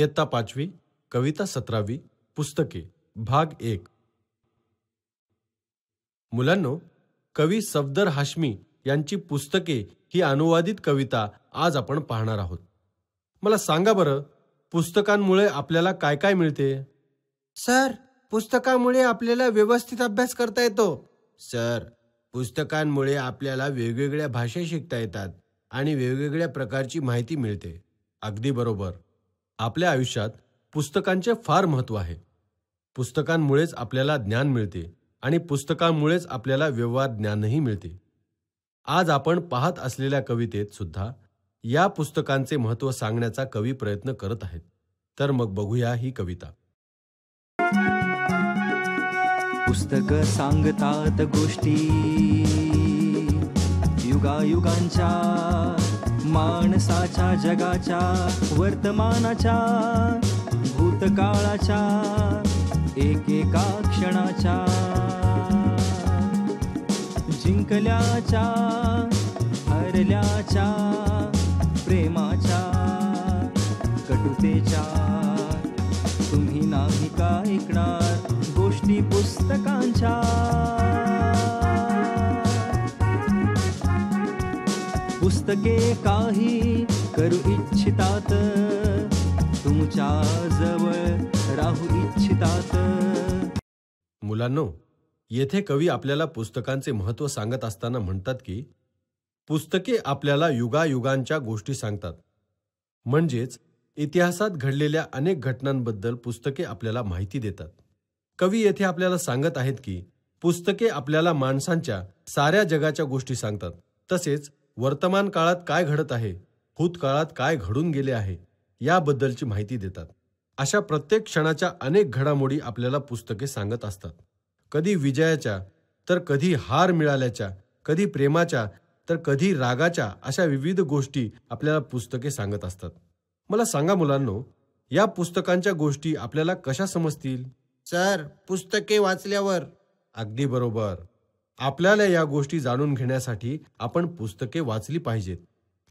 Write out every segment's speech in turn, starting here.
इयत्ता 5वी कविता 17वी पुस्तके भाग 1. मुलांनो, कवी सफदर हाशमी यांची पुस्तके ही अनुवादित कविता आज आपण पाहणार आहोत. मला सांगा बरं, पुस्तकांमुळे आपल्याला काय काय मिळते? सर, पुस्तकामुळे आपल्याला व्यवस्थित अभ्यास करता येतो. सर, पुस्तकांमुळे आपल्याला वेगवेगळ्या भाषा शिकता येतात आणि वेगवेगळ्या प्रकारची माहिती मिळते. अगदी बरोबर. आपल्या आयुष्यात पुस्तकांचे फार महत्त्व आहे. पुस्तकांमुळेच आपल्याला ज्ञान मिळते आणि पुस्तकांमुळेच आपल्याला व्यवहार ज्ञानही मिळते. आज आपण पाहत असलेल्या कवितेत सुद्धा या पुस्तकांचे महत्त्व सांगण्याचा कवी प्रयत्न करत आहेत. तर मग बघूया ही कविता. पुस्तक सांगतात गोष्टी युगायुगांच्या, माणसाच्या जगाच्या, वर्तमानाच्या, भूतकाळाच्या, एकेका क्षणाच्या, जिंकल्याच्या, हरल्याच्या, प्रेमाच्या, कटुतेच्या. तुम्ही नाही का ऐकणार गोष्टी पुस्तकांच्या? पुस्तके काही करू इच्छितात, तुमच्या जवळ राहू इच्छितात. मुलांनो, येथे कवी आपल्याला पुस्तकांचे महत्त्व सांगत असताना म्हणतात की पुस्तके आपल्याला युगायुगांच्या गोष्टी सांगतात. म्हणजेच इतिहासात घडलेल्या अनेक घटनांबद्दल पुस्तके आपल्याला माहिती देतात. कवी येथे आपल्याला सांगत आहेत की पुस्तके आपल्याला माणसांच्या साऱ्या जगाच्या गोष्टी सांगतात. तसेच वर्तमान काळात काय घडत आहे, भूतकाळात काय घडून गेले आहे याबद्दलची माहिती देतात. अशा प्रत्येक क्षणाच्या अनेक घडामोडी आपल्याला पुस्तके सांगत असतात. कधी विजयाच्या, तर कधी हार मिळाल्याच्या, कधी प्रेमाच्या, तर कधी रागाच्या, अशा विविध गोष्टी आपल्याला पुस्तके सांगत असतात. मला सांगा मुलांनो, या पुस्तकांच्या गोष्टी आपल्याला कशा समजतील? सर, पुस्तके वाचल्यावर. अगदी बरोबर. आपल्याला या गोष्टी जाणून घेण्यासाठी आपण पुस्तके वाचली पाहिजेत.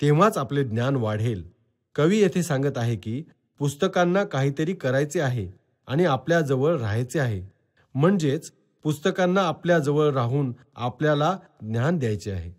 तेव्हाच आपले ज्ञान वाढेल. कवी येथे सांगत आहे की पुस्तकांना काहीतरी करायचे आहे आणि आपल्याजवळ राहायचे आहे. म्हणजेच पुस्तकांना आपल्याजवळ राहून आपल्याला ज्ञान द्यायचे आहे.